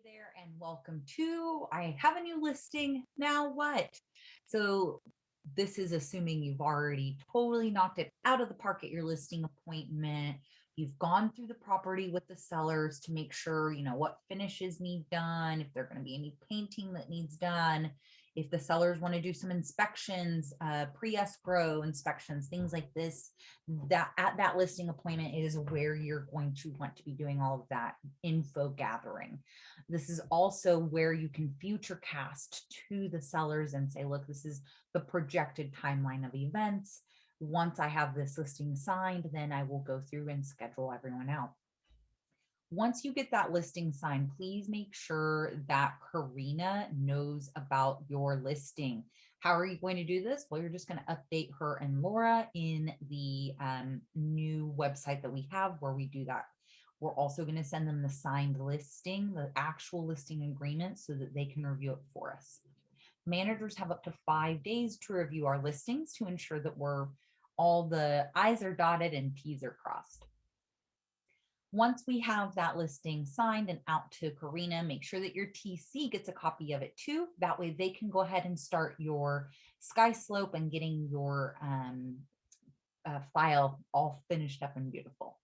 there, and welcome to I have a new listing. Now what? So, this is assuming you've already totally knocked it out of the park at your listing appointment. You've gone through the property with the sellers to make sure, what finishes need done, if there are going to be any painting that needs done, if the sellers want to do some inspections, pre-escrow inspections, things like this. That at that listing appointment is where you're going to want to be doing all of that info gathering. This is also where you can future cast to the sellers and say, look, this is the projected timeline of events. Once I have this listing signed, then I will go through and schedule everyone out. Once you get that listing signed, please make sure that Karina knows about your listing. How are you going to do this? Well, you're just going to update her and Laura in the new website that we have where we do that. We're also going to send them the signed listing, the actual listing agreement, so that they can review it for us. Managers have up to 5 days to review our listings to ensure that all the I's are dotted and T's are crossed. Once we have that listing signed and out to Karina, make sure that your TC gets a copy of it too. That way they can go ahead and start your sky slope and getting your file all finished up and beautiful.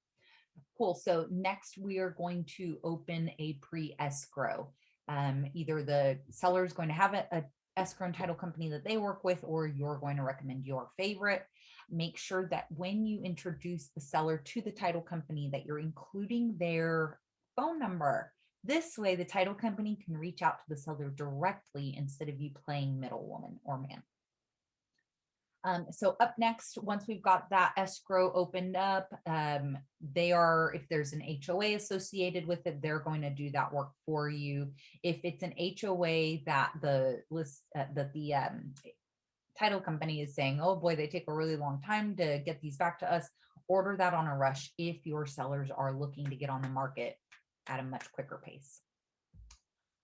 Cool. So next we are going to open a pre-escrow. Either the seller is going to have a escrow and title company that they work with, or you're going to recommend your favorite. Make sure that when you introduce the seller to the title company that you're including their phone number. This way the title company can reach out to the seller directly instead of you playing middlewoman or man. So up next, once we've got that escrow opened up, if there's an HOA associated with it, they're going to do that work for you. If it's an HOA that the title company is saying, oh boy, they take a really long time to get these back to us, order that on a rush if your sellers are looking to get on the market at a much quicker pace.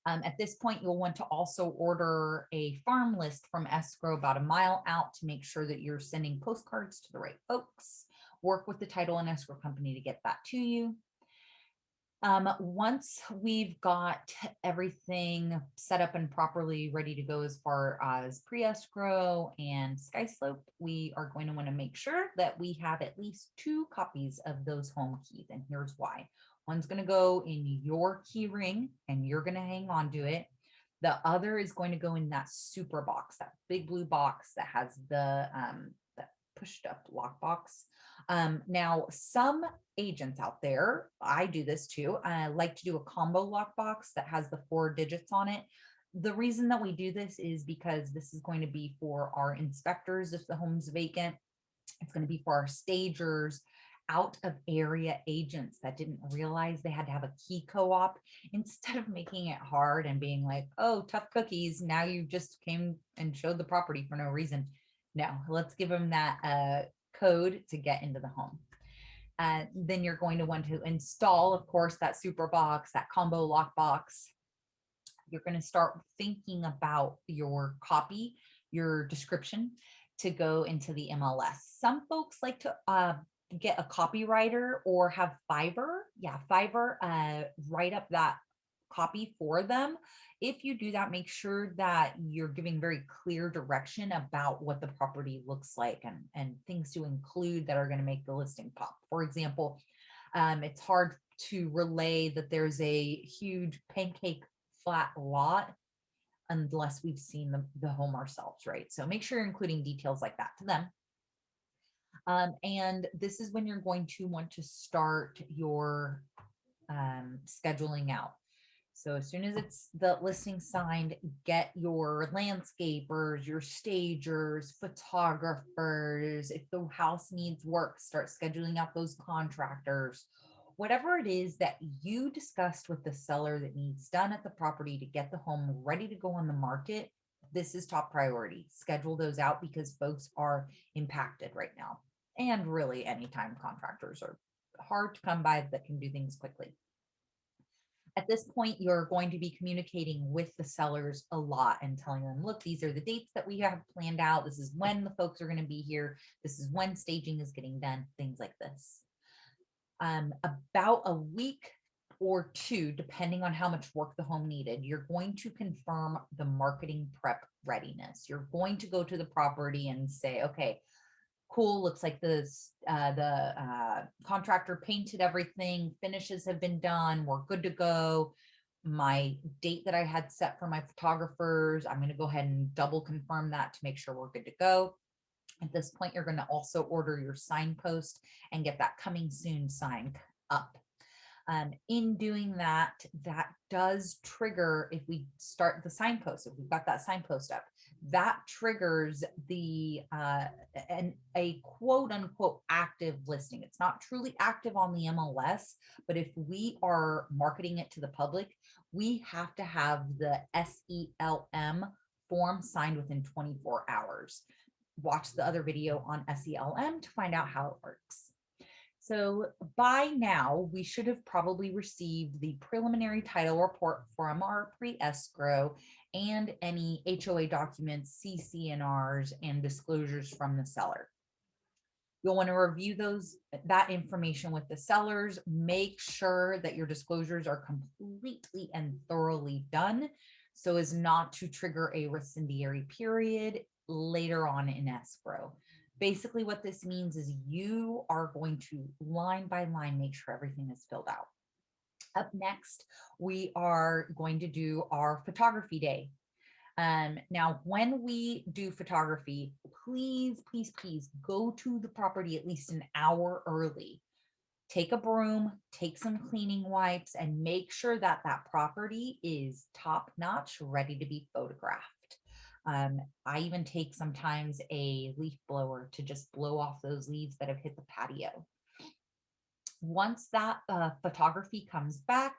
At this point, you'll want to also order a farm list from escrow about a mile out to make sure that you're sending postcards to the right folks. Work with the title and escrow company to get that to you. Once we've got everything set up and properly ready to go as far as pre-escrow and sky slope, we are going to want to make sure that we have at least 2 copies of those home keys. And here's why. One's going to go in your key ring and you're going to hang on to it. The other is going to go in that super box, that big blue box that has the that pushed up lock box. Now, some agents out there, I do this too, like to do a combo lockbox that has the 4 digits on it. The reason that we do this is because this is going to be for our inspectors if the home's vacant. It's going to be for our stagers, out of area agents that didn't realize they had to have a key co-op. Instead of making it hard and being like, oh, tough cookies, now you just came and showed the property for no reason. No, let's give them that code to get into the home. Then you're going to want to install, of course, that super box, that combo lock box. You're going to start thinking about your copy, your description to go into the MLS. Some folks like to get a copywriter or have Fiverr. Yeah, Fiverr write up that copy for them. If you do that, make sure that you're giving very clear direction about what the property looks like and things to include that are going to make the listing pop. For example, it's hard to relay that there's a huge pancake flat lot unless we've seen the home ourselves, right? So make sure you're including details like that to them. And this is when you're going to want to start your scheduling out. So as soon as it's the listing signed, get your landscapers, your stagers, photographers. If the house needs work, start scheduling out those contractors. Whatever it is that you discussed with the seller that needs done at the property to get the home ready to go on the market, this is top priority. Schedule those out because folks are impacted right now. And really, anytime contractors are hard to come by that can do things quickly. At this point, you're going to be communicating with the sellers a lot and telling them, look, these are the dates that we have planned out. This is when the folks are going to be here. This is when staging is getting done, things like this. About a week or two, depending on how much work the home needed. You're going to confirm the marketing prep readiness. You're going to go to the property and say, okay, cool, looks like the contractor painted everything, finishes have been done, we're good to go. My date that I had set for my photographers, I'm going to go ahead and double confirm that to make sure we're good to go. At this point, you're going to also order your signpost and get that coming soon sign up. In doing that, that does trigger, if we start the signpost, if we've got that signpost up, that triggers a quote unquote active listing. It's not truly active on the MLS, but if we are marketing it to the public, we have to have the SELM form signed within 24 hours. Watch the other video on SELM to find out how it works. So by now, we should have probably received the preliminary title report from our pre-escrow and any HOA documents, CC&Rs, and disclosures from the seller. You'll want to review that information with the sellers. Make sure that your disclosures are completely and thoroughly done so as not to trigger a rescindiary period later on in escrow. Basically, what this means is you are going to line by line make sure everything is filled out. Up next, we are going to do our photography day. Now, when we do photography, please, please, please go to the property at least an hour early. Take a broom, take some cleaning wipes, and make sure that that property is top notch, ready to be photographed. I even take sometimes a leaf blower to just blow off those leaves that have hit the patio. Once that photography comes back,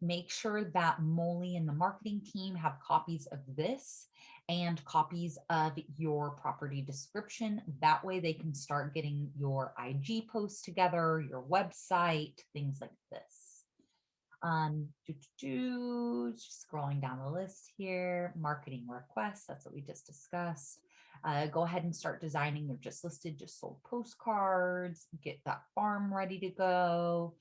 make sure that Molly and the marketing team have copies of this and copies of your property description. That way they can start getting your IG posts together, your website, things like this. Just scrolling down the list here, marketing requests, that's what we just discussed. Go ahead and start designing your just listed, just sold postcards, get that farm ready to go.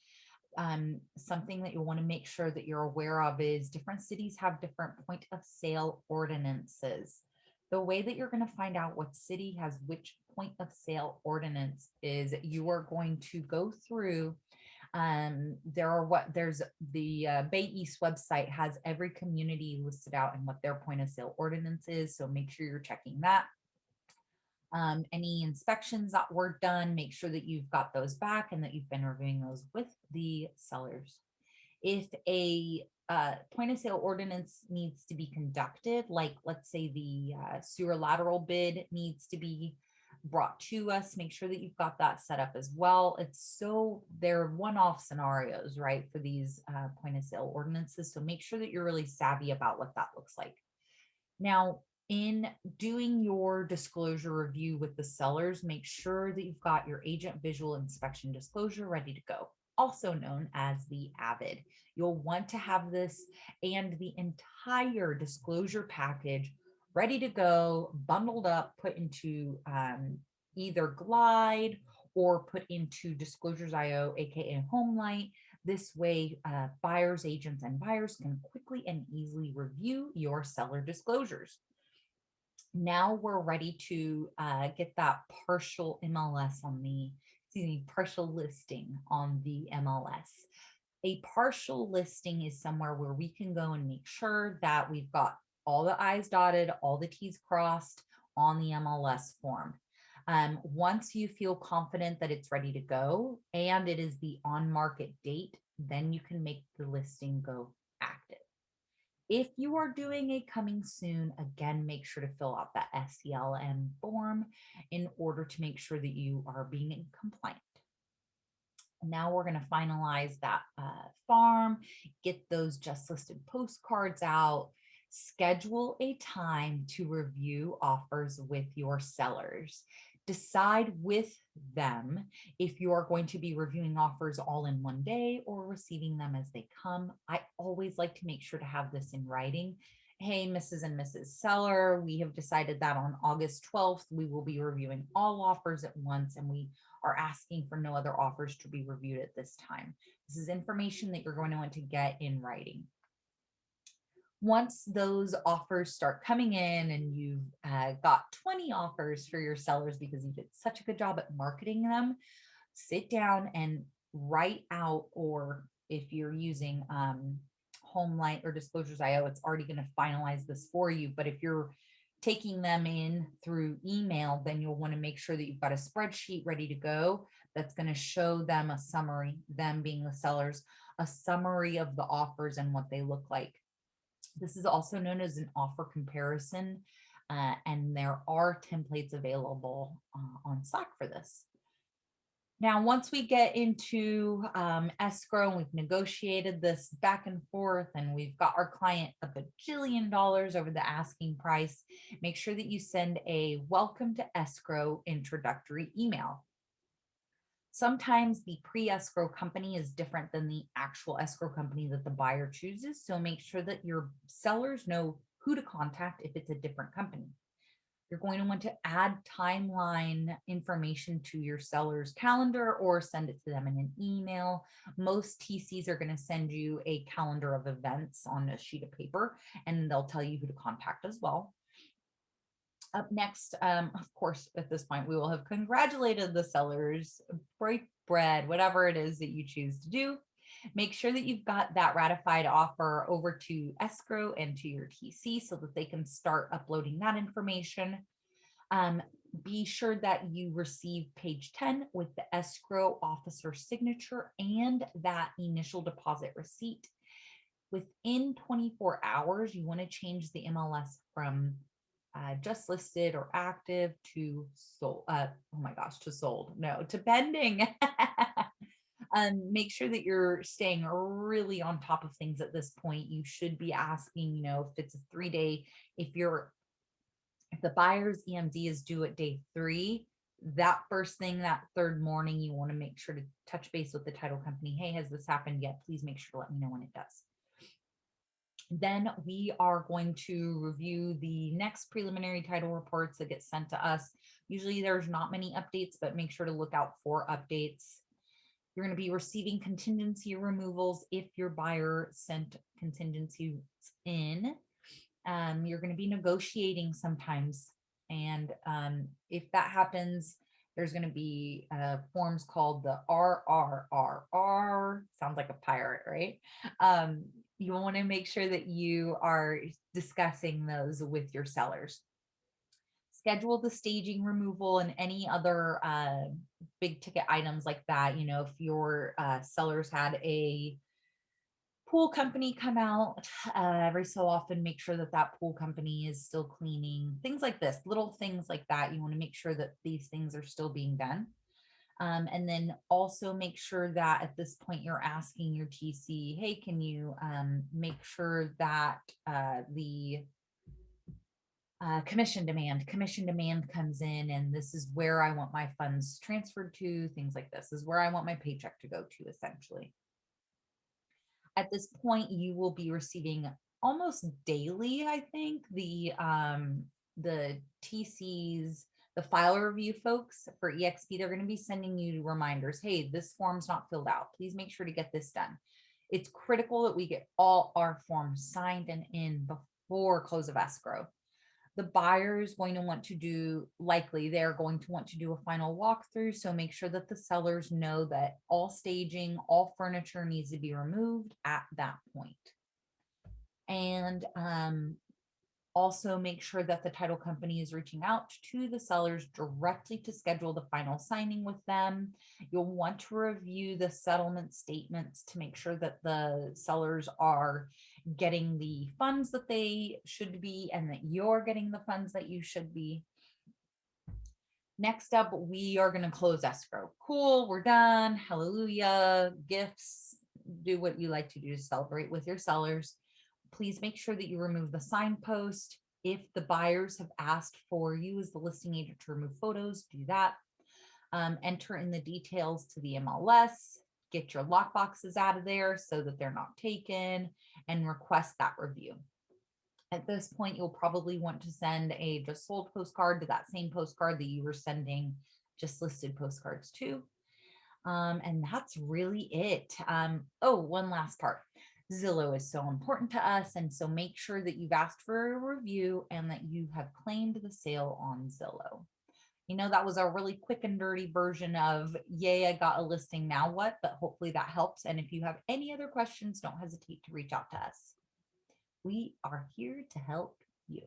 Something that you want to make sure that you're aware of is different cities have different point of sale ordinances. The way that you're going to find out what city has which point of sale ordinance is you are going to go through there's the Bay East website has every community listed out and what their point of sale ordinance is. So make sure you're checking that. Any inspections that were done, make sure that you've got those back and that you've been reviewing those with the sellers. If a point of sale ordinance needs to be conducted, like let's say the sewer lateral bid needs to be brought to us, make sure that you've got that set up as well. They're one-off scenarios, right, for these point of sale ordinances. So make sure that you're really savvy about what that looks like. Now, in doing your disclosure review with the sellers, make sure that you've got your agent visual inspection disclosure ready to go, also known as the AVID. You'll want to have this and the entire disclosure package ready to go, bundled up, put into either Glide or put into Disclosures.io, aka Homelight. This way, buyers, agents, and buyers can quickly and easily review your seller disclosures. Now we're ready to get that partial partial listing on the MLS. A partial listing is somewhere where we can go and make sure that we've got all the I's dotted, all the T's crossed on the MLS form. Once you feel confident that it's ready to go and it is the on-market date, then you can make the listing go active. If you are doing a coming soon, again, make sure to fill out that SELM form in order to make sure that you are being compliant. Now we're going to finalize that farm, get those just listed postcards out, schedule a time to review offers with your sellers. Decide with them if you're going to be reviewing offers all in one day or receiving them as they come. I always like to make sure to have this in writing. Hey, Mrs. and Mrs. Seller, we have decided that on August 12th, we will be reviewing all offers at once, and we are asking for no other offers to be reviewed at this time. This is information that you're going to want to get in writing. Once those offers start coming in and you've got 20 offers for your sellers because you did such a good job at marketing them, sit down and write out, or if you're using Homelight or Disclosures.io, it's already going to finalize this for you. But if you're taking them in through email, then you'll want to make sure that you've got a spreadsheet ready to go that's going to show them a summary, them being the sellers, a summary of the offers and what they look like. This is also known as an offer comparison, and there are templates available on Slack for this. Now, once we get into escrow, and we've negotiated this back and forth, and we've got our client a bajillion dollars over the asking price, make sure that you send a welcome to escrow introductory email. Sometimes the pre-escrow company is different than the actual escrow company that the buyer chooses. So make sure that your sellers know who to contact if it's a different company. You're going to want to add timeline information to your seller's calendar or send it to them in an email. Most TCs are going to send you a calendar of events on a sheet of paper, and they'll tell you who to contact as well. Up next, of course, at this point, we will have congratulated the sellers, break bread, whatever it is that you choose to do. Make sure that you've got that ratified offer over to escrow and to your TC so that they can start uploading that information. Be sure that you receive page 10 with the escrow officer signature and that initial deposit receipt. Within 24 hours, you want to change the MLS from just listed or active to sold. Oh my gosh, to sold. No, to pending. Make sure that you're staying really on top of things at this point. You should be asking, if it's a 3-day, if the buyer's EMD is due at day 3, that first thing, that third morning, you want to make sure to touch base with the title company. Hey, has this happened yet? Please make sure to let me know when it does. Then we are going to review the next preliminary title reports that get sent to us. Usually there's not many updates, but make sure to look out for updates. You're going to be receiving contingency removals if your buyer sent contingencies in. You're going to be negotiating sometimes. And if that happens, there's going to be forms called the RRRR. Sounds like a pirate, right? You want to make sure that you are discussing those with your sellers. Schedule the staging removal and any other big ticket items like that. If your sellers had a pool company come out every so often, make sure that that pool company is still cleaning, things like this, little things like that. You want to make sure that these things are still being done. And then also make sure that at this point you're asking your TC, hey, can you make sure that the commission demand comes in, and this is where I want my funds transferred to, things like this is where I want my paycheck to go to, essentially. At this point, you will be receiving almost daily, I think, the TCs, the file review folks for EXP, they're going to be sending you reminders. Hey, this form's not filled out. Please make sure to get this done. It's critical that we get all our forms signed and in before close of escrow. The buyer is going to want to do, likely they're going to want to do a final walkthrough. So make sure that the sellers know that all staging, all furniture needs to be removed at that point. And also make sure that the title company is reaching out to the sellers directly to schedule the final signing with them. You'll want to review the settlement statements to make sure that the sellers are getting the funds that they should be and that you're getting the funds that you should be. Next up, we are going to close escrow. Cool, we're done. Hallelujah. Gifts. Do what you like to do to celebrate with your sellers. Please make sure that you remove the signpost. If the buyers have asked for you as the listing agent to remove photos, do that. Enter in the details to the MLS, get your lock boxes out of there so that they're not taken, and request that review. At this point, you'll probably want to send a just sold postcard to that same postcard that you were sending just listed postcards to. And that's really it. Oh, one last part. Zillow is so important to us. And so make sure that you've asked for a review and that you have claimed the sale on Zillow. That was a really quick and dirty version of, yay, I got a listing, now what? But hopefully that helps. And if you have any other questions, don't hesitate to reach out to us. We are here to help you.